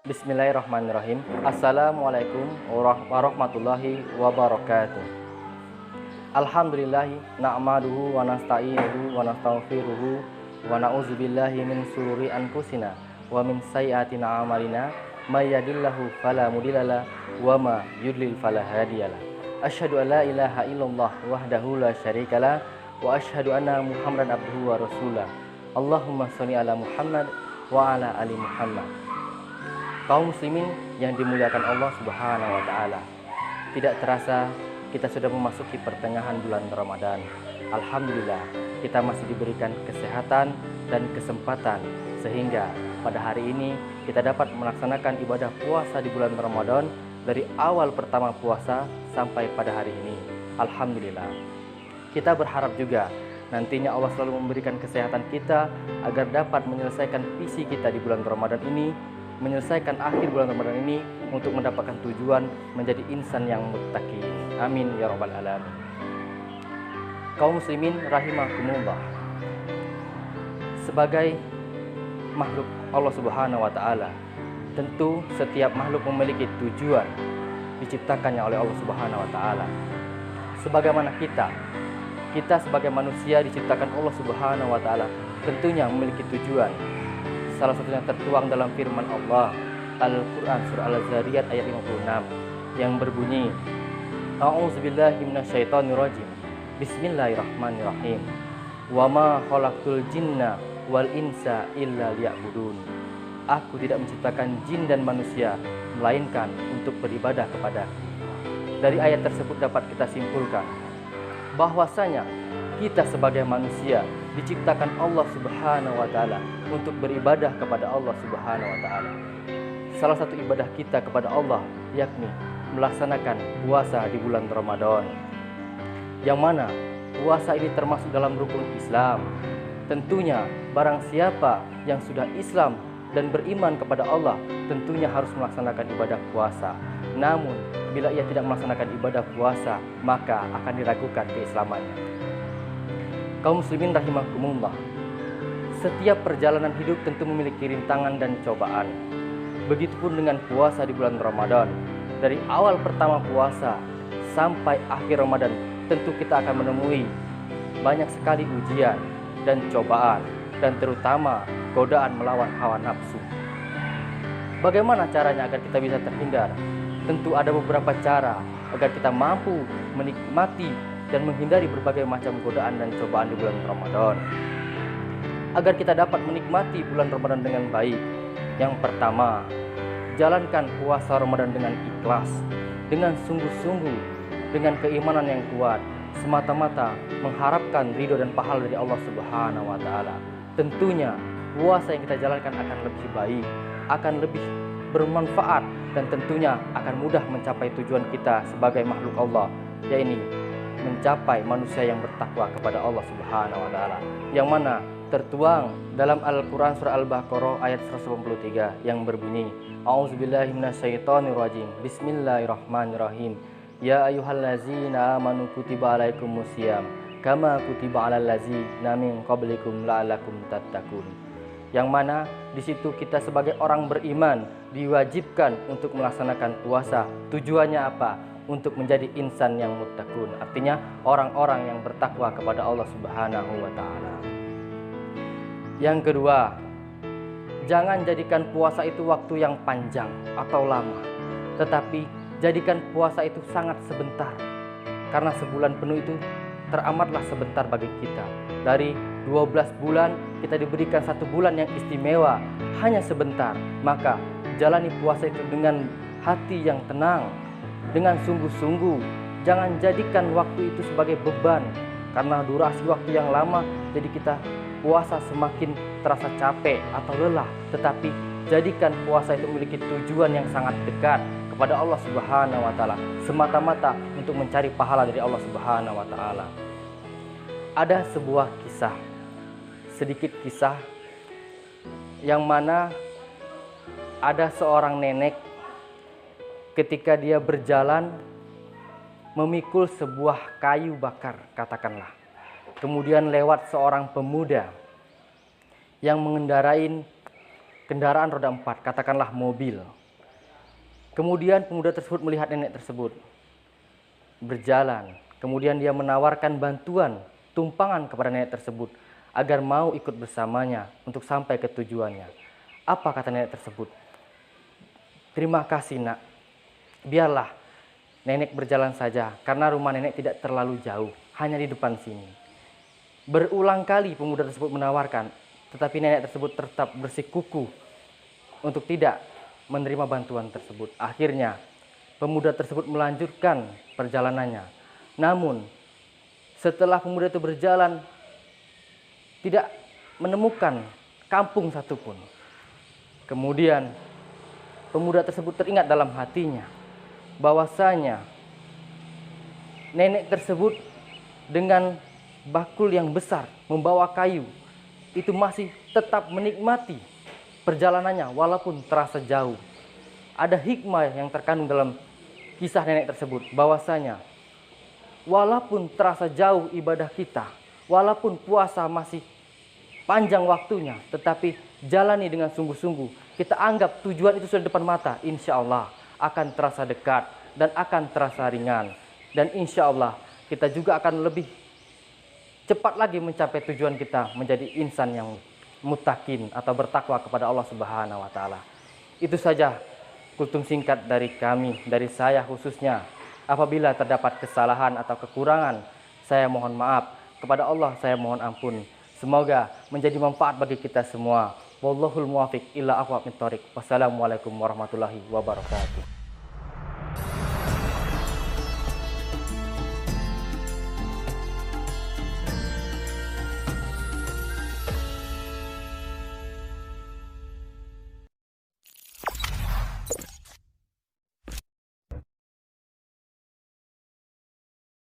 Bismillahirrahmanirrahim. Assalamualaikum warahmatullahi wabarakatuh. Alhamdulillahi na'maduhu wa nasta'inuhu wa nastaghfiruhu wa na'udzubillahi min syururi anfusina wa min sayyiati a'malina may yahdihillahu fala mudhillalah wa ma yudlil fala hadiyalah. Asyhadu an la ilaha illallah wahdahu la syarikalah wa asyhadu anna Muhammadan abduhu wa rasulah. Allahumma sholli ala Muhammad wa ala ali Muhammad. Kaum muslimin yang dimuliakan Allah Subhanahu wa taala. Tidak terasa kita sudah memasuki pertengahan bulan Ramadan. Alhamdulillah, kita masih diberikan kesehatan dan kesempatan sehingga pada hari ini kita dapat melaksanakan ibadah puasa di bulan Ramadan dari awal pertama puasa sampai pada hari ini. Alhamdulillah. Kita berharap juga nantinya Allah selalu memberikan kesehatan kita agar dapat menyelesaikan visi kita di bulan Ramadan ini, menyelesaikan akhir bulan Ramadan ini untuk mendapatkan tujuan menjadi insan yang muttaqin. Amin ya rabbal alamin. Kaum muslimin rahimakumullah. Sebagai makhluk Allah Subhanahu wa taala, tentu setiap makhluk memiliki tujuan diciptakannya oleh Allah Subhanahu wa taala. Sebagaimana kita sebagai manusia diciptakan Allah Subhanahu wa taala tentunya memiliki tujuan. Salah satunya tertuang dalam firman Allah Al-Quran surah Al-Zariyat ayat 56 yang berbunyi, A'udzubillahi minasyaitonirrajim. Bismillahirrahmanirrahim. Wa ma khalaqtul jinna wal insa illa liya'budun. Aku tidak menciptakan jin dan manusia melainkan untuk beribadah kepadaku. Dari ayat tersebut dapat kita simpulkan bahwasanya kita sebagai manusia diciptakan Allah Subhanahu wa taala untuk beribadah kepada Allah Subhanahu wa taala. Salah satu ibadah kita kepada Allah yakni melaksanakan puasa di bulan Ramadan. Yang mana puasa ini termasuk dalam rukun Islam. Tentunya barang siapa yang sudah Islam dan beriman kepada Allah tentunya harus melaksanakan ibadah puasa. Namun bila ia tidak melaksanakan ibadah puasa, maka akan diragukan keislamannya. Kaum muslimin rahimakumullah. Setiap perjalanan hidup tentu memiliki rintangan dan cobaan. Begitupun dengan puasa di bulan Ramadan. Dari awal pertama puasa sampai akhir Ramadan, tentu kita akan menemui banyak sekali ujian dan cobaan, dan terutama godaan melawan hawa nafsu. Bagaimana caranya agar kita bisa terhindar? Tentu ada beberapa cara agar kita mampu menikmati dan menghindari berbagai macam godaan dan cobaan di bulan Ramadan. Agar kita dapat menikmati bulan Ramadan dengan baik, yang pertama, jalankan puasa Ramadan dengan ikhlas, dengan sungguh-sungguh, dengan keimanan yang kuat, semata-mata mengharapkan ridho dan pahala dari Allah Subhanahu wa taala. Tentunya puasa yang kita jalankan akan lebih baik, akan lebih bermanfaat, dan tentunya akan mudah mencapai tujuan kita sebagai makhluk Allah, yaitu mencapai manusia yang bertakwa kepada Allah Subhanahu wa taala, yang mana tertuang dalam Al-Quran surah Al-Baqarah ayat 183 yang berbunyi, A'udzubillahi minasyaitonirrajim. Bismillahirrahmanirrahim. Ya ayyuhallazina amanu kutiba alaikumusiyam kama kutiba alal ladzina min qablikum la'allakum tattaqun. Yang mana di situ kita sebagai orang beriman diwajibkan untuk melaksanakan puasa. Tujuannya apa? Untuk menjadi insan yang muttaqun. Artinya orang-orang yang bertakwa kepada Allah Subhanahu wa taala. Yang kedua, jangan jadikan puasa itu waktu yang panjang atau lama, tetapi jadikan puasa itu sangat sebentar. Karena sebulan penuh itu teramatlah sebentar bagi kita. Dari 12 bulan kita diberikan 1 bulan yang istimewa, hanya sebentar. Maka jalani puasa itu dengan hati yang tenang, dengan sungguh-sungguh. Jangan jadikan waktu itu sebagai beban, karena durasi waktu yang lama jadi kita puasa semakin terasa capek atau lelah. Tetapi jadikan puasa itu memiliki tujuan yang sangat dekat kepada Allah Subhanahu wa taala, semata-mata untuk mencari pahala dari Allah Subhanahu wa taala. Ada sebuah kisah, sedikit kisah, yang mana ada seorang nenek ketika dia berjalan memikul sebuah kayu bakar, katakanlah. Kemudian lewat seorang pemuda yang mengendarai kendaraan roda 4, katakanlah mobil. Kemudian pemuda tersebut melihat nenek tersebut berjalan. Kemudian dia menawarkan bantuan, tumpangan kepada nenek tersebut agar mau ikut bersamanya untuk sampai ke tujuannya. Apa kata nenek tersebut? "Terima kasih nak, biarlah nenek berjalan saja karena rumah nenek tidak terlalu jauh, hanya di depan sini." Berulang kali pemuda tersebut menawarkan, tetapi nenek tersebut tetap bersikukuh untuk tidak menerima bantuan tersebut. Akhirnya pemuda tersebut melanjutkan perjalanannya. Namun setelah pemuda itu berjalan, tidak menemukan kampung satupun. Kemudian pemuda tersebut teringat dalam hatinya bahwasanya nenek tersebut dengan bakul yang besar membawa kayu itu masih tetap menikmati perjalanannya walaupun terasa jauh. Ada hikmah yang terkandung dalam kisah nenek tersebut bahwasanya walaupun terasa jauh ibadah kita, walaupun puasa masih panjang waktunya, tetapi jalani dengan sungguh-sungguh. Kita anggap tujuan itu sudah depan mata, insya Allah akan terasa dekat dan akan terasa ringan. Dan insya Allah kita juga akan lebih cepat lagi mencapai tujuan kita menjadi insan yang muttaqin atau bertakwa kepada Allah Subhanahu wa taala. Itu saja kultum singkat dari kami, dari saya khususnya. Apabila terdapat kesalahan atau kekurangan, saya mohon maaf. Kepada Allah saya mohon ampun. Semoga menjadi manfaat bagi kita semua. Wallahul muwaffiq ila aqwamit thoriq. Wassalamualaikum warahmatullahi wabarakatuh.